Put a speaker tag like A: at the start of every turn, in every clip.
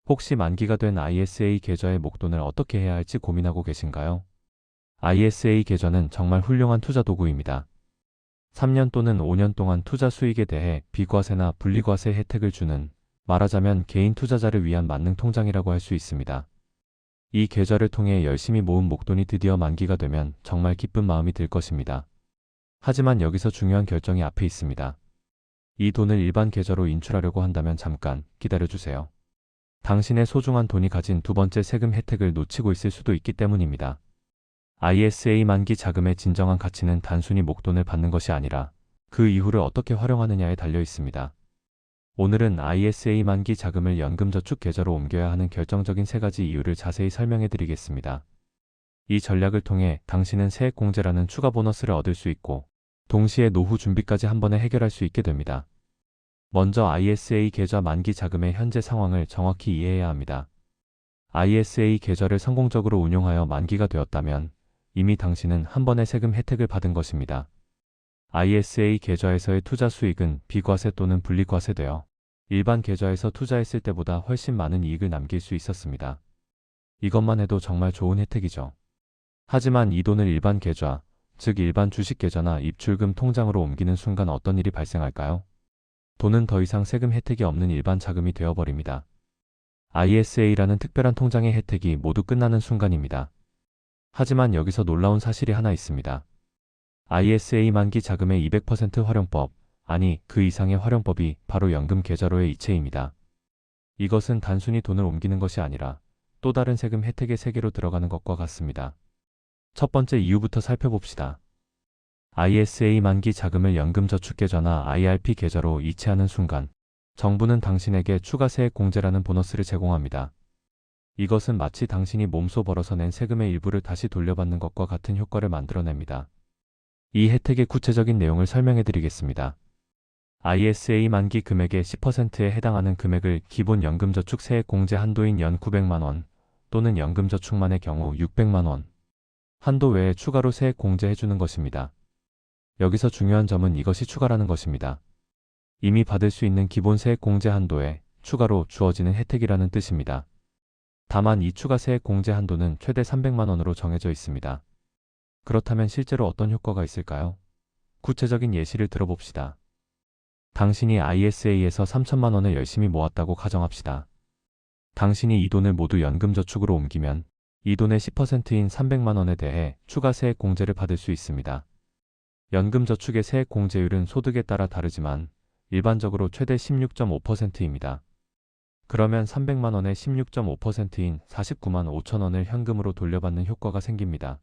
A: 혹시 만기가 된 ISA 계좌의 목돈을 어떻게 해야 할지 고민하고 계신가요? ISA 계좌는 정말 훌륭한 투자 도구입니다. 3년 또는 5년 동안 투자 수익에 대해 비과세나 분리과세 혜택을 주는, 말하자면 개인 투자자를 위한 만능 통장이라고 할 수 있습니다. 이 계좌를 통해 열심히 모은 목돈이 드디어 만기가 되면 정말 기쁜 마음이 들 것입니다. 하지만 여기서 중요한 결정이 앞에 있습니다. 이 돈을 일반 계좌로 인출하려고 한다면 잠깐 기다려주세요. 당신의 소중한 돈이 가진 두 번째 세금 혜택을 놓치고 있을 수도 있기 때문입니다. ISA 만기 자금의 진정한 가치는 단순히 목돈을 받는 것이 아니라 그 이후를 어떻게 활용하느냐에 달려 있습니다. 오늘은 ISA 만기 자금을 연금저축 계좌로 옮겨야 하는 결정적인 세 가지 이유를 자세히 설명해 드리겠습니다. 이 전략을 통해 당신은 세액공제라는 추가 보너스를 얻을 수 있고 동시에 노후 준비까지 한 번에 해결할 수 있게 됩니다. 먼저 ISA 계좌 만기 자금의 현재 상황을 정확히 이해해야 합니다. ISA 계좌를 성공적으로 운용하여 만기가 되었다면 이미 당신은 한 번의 세금 혜택을 받은 것입니다. ISA 계좌에서의 투자 수익은 비과세 또는 분리과세되어 일반 계좌에서 투자했을 때보다 훨씬 많은 이익을 남길 수 있었습니다. 이것만 해도 정말 좋은 혜택이죠. 하지만 이 돈을 일반 계좌, 즉 일반 주식 계좌나 입출금 통장으로 옮기는 순간 어떤 일이 발생할까요? 돈은 더 이상 세금 혜택이 없는 일반 자금이 되어버립니다. ISA라는 특별한 통장의 혜택이 모두 끝나는 순간입니다. 하지만 여기서 놀라운 사실이 하나 있습니다. ISA 만기 자금의 200% 활용법, 아니 그 이상의 활용법이 바로 연금 계좌로의 이체입니다. 이것은 단순히 돈을 옮기는 것이 아니라 또 다른 세금 혜택의 세계로 들어가는 것과 같습니다. 첫 번째 이유부터 살펴봅시다. ISA 만기 자금을 연금저축계좌나 IRP 계좌로 이체하는 순간 정부는 당신에게 추가 세액 공제라는 보너스를 제공합니다. 이것은 마치 당신이 몸소 벌어서 낸 세금의 일부를 다시 돌려받는 것과 같은 효과를 만들어냅니다. 이 혜택의 구체적인 내용을 설명해 드리겠습니다. ISA 만기 금액의 10%에 해당하는 금액을 기본 연금저축 세액 공제 한도인 연 900만 원 또는 연금저축만의 경우 600만 원 한도 외에 추가로 세액 공제해 주는 것입니다. 여기서 중요한 점은 이것이 추가라는 것입니다. 이미 받을 수 있는 기본 세액 공제 한도에 추가로 주어지는 혜택이라는 뜻입니다. 다만 이 추가 세액 공제 한도는 최대 300만 원으로 정해져 있습니다. 그렇다면 실제로 어떤 효과가 있을까요? 구체적인 예시를 들어봅시다. 당신이 ISA에서 3천만 원을 열심히 모았다고 가정합시다. 당신이 이 돈을 모두 연금저축으로 옮기면 이 돈의 10%인 300만 원에 대해 추가 세액 공제를 받을 수 있습니다. 연금저축의 세액 공제율은 소득에 따라 다르지만 일반적으로 최대 16.5%입니다. 그러면 300만 원의 16.5%인 49만 5천 원을 현금으로 돌려받는 효과가 생깁니다.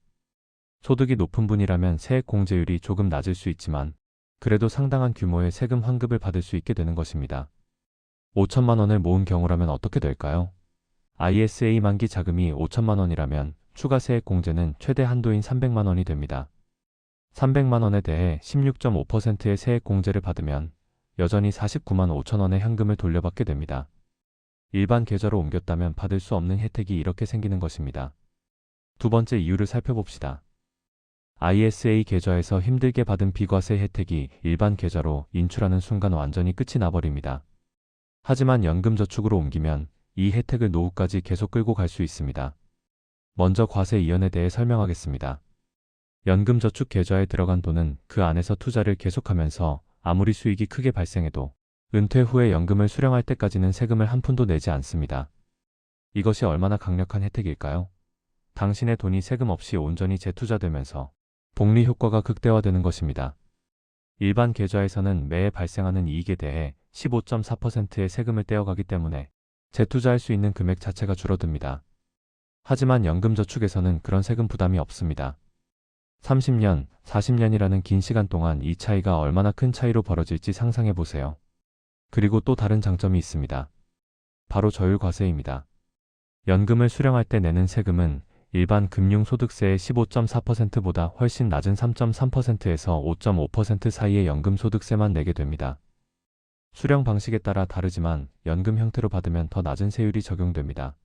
A: 소득이 높은 분이라면 세액 공제율이 조금 낮을 수 있지만 그래도 상당한 규모의 세금 환급을 받을 수 있게 되는 것입니다. 5천만 원을 모은 경우라면 어떻게 될까요? ISA 만기 자금이 5천만 원이라면 추가 세액 공제는 최대 한도인 300만 원이 됩니다. 300만 원에 대해 16.5%의 세액 공제를 받으면 여전히 49만 5천 원의 현금을 돌려받게 됩니다. 일반 계좌로 옮겼다면 받을 수 없는 혜택이 이렇게 생기는 것입니다. 두 번째 이유를 살펴봅시다. ISA 계좌에서 힘들게 받은 비과세 혜택이 일반 계좌로 인출하는 순간 완전히 끝이 나버립니다. 하지만 연금저축으로 옮기면 이 혜택을 노후까지 계속 끌고 갈 수 있습니다. 먼저 과세 이연에 대해 설명하겠습니다. 연금저축 계좌에 들어간 돈은 그 안에서 투자를 계속하면서 아무리 수익이 크게 발생해도 은퇴 후에 연금을 수령할 때까지는 세금을 한 푼도 내지 않습니다. 이것이 얼마나 강력한 혜택일까요? 당신의 돈이 세금 없이 온전히 재투자되면서 복리 효과가 극대화되는 것입니다. 일반 계좌에서는 매해 발생하는 이익에 대해 15.4%의 세금을 떼어가기 때문에 재투자할 수 있는 금액 자체가 줄어듭니다. 하지만 연금저축에서는 그런 세금 부담이 없습니다. 30년, 40년이라는 긴 시간 동안 이 차이가 얼마나 큰 차이로 벌어질지 상상해 보세요. 그리고 또 다른 장점이 있습니다. 바로 저율과세입니다. 연금을 수령할 때 내는 세금은 일반 금융소득세의 15.4%보다 훨씬 낮은 3.3%에서 5.5% 사이의 연금소득세만 내게 됩니다. 수령 방식에 따라 다르지만 연금 형태로 받으면 더 낮은 세율이 적용됩니다.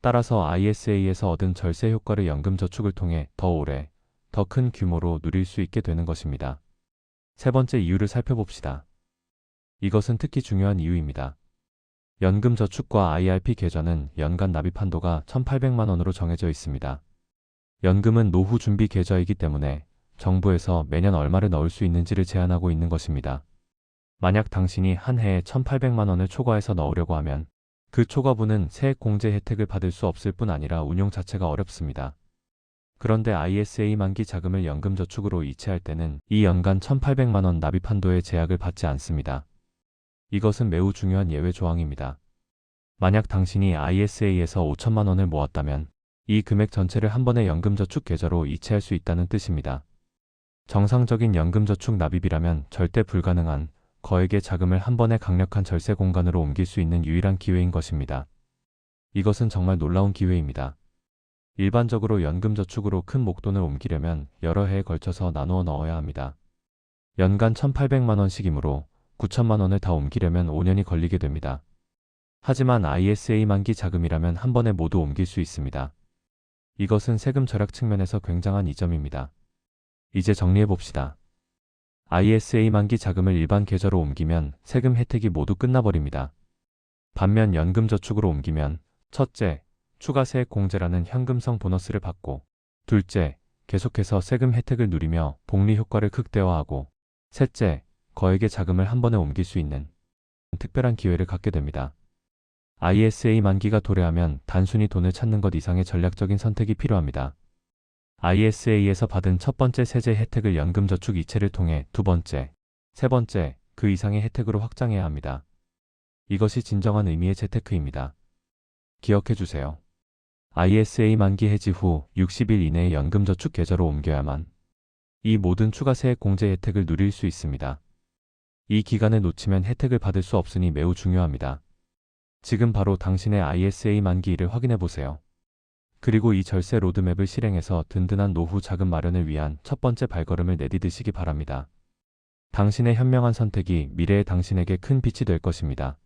A: 따라서 ISA에서 얻은 절세 효과를 연금저축을 통해 더 오래, 더 큰 규모로 누릴 수 있게 되는 것입니다. 세 번째 이유를 살펴봅시다. 이것은 특히 중요한 이유입니다. 연금저축과 IRP 계좌는 연간 납입 한도가 1,800만 원으로 정해져 있습니다. 연금은 노후 준비 계좌이기 때문에 정부에서 매년 얼마를 넣을 수 있는지를 제한하고 있는 것입니다. 만약 당신이 한 해에 1,800만 원을 초과해서 넣으려고 하면 그 초과분은 세액공제 혜택을 받을 수 없을 뿐 아니라 운용 자체가 어렵습니다. 그런데 ISA 만기 자금을 연금저축으로 이체할 때는 이 연간 1,800만 원 납입 한도의 제약을 받지 않습니다. 이것은 매우 중요한 예외 조항입니다. 만약 당신이 ISA에서 5천만 원을 모았다면 이 금액 전체를 한 번에 연금저축 계좌로 이체할 수 있다는 뜻입니다. 정상적인 연금저축 납입이라면 절대 불가능한 거액의 자금을 한 번에 강력한 절세 공간으로 옮길 수 있는 유일한 기회인 것입니다. 이것은 정말 놀라운 기회입니다. 일반적으로 연금저축으로 큰 목돈을 옮기려면 여러 해에 걸쳐서 나누어 넣어야 합니다. 연간 1,800만 원씩이므로 9천만 원을 다 옮기려면 5년이 걸리게 됩니다. 하지만 ISA 만기 자금이라면 한 번에 모두 옮길 수 있습니다. 이것은 세금 절약 측면에서 굉장한 이점입니다. 이제 정리해 봅시다. ISA 만기 자금을 일반 계좌로 옮기면 세금 혜택이 모두 끝나버립니다. 반면 연금저축으로 옮기면 첫째, 추가 세액 공제라는 현금성 보너스를 받고 둘째, 계속해서 세금 혜택을 누리며 복리 효과를 극대화하고 셋째, 거액의 자금을 한 번에 옮길 수 있는 특별한 기회를 갖게 됩니다. ISA 만기가 도래하면 단순히 돈을 찾는 것 이상의 전략적인 선택이 필요합니다. ISA에서 받은 첫 번째 세제 혜택을 연금저축 이체를 통해 두 번째, 세 번째, 그 이상의 혜택으로 확장해야 합니다. 이것이 진정한 의미의 재테크입니다. 기억해 주세요. ISA 만기 해지 후 60일 이내에 연금저축 계좌로 옮겨야만 이 모든 추가 세액 공제 혜택을 누릴 수 있습니다. 이 기간을 놓치면 혜택을 받을 수 없으니 매우 중요합니다. 지금 바로 당신의 ISA 만기일을 확인해 보세요. 그리고 이 절세 로드맵을 실행해서 든든한 노후 자금 마련을 위한 첫 번째 발걸음을 내디디시기 바랍니다. 당신의 현명한 선택이 미래의 당신에게 큰 빛이 될 것입니다.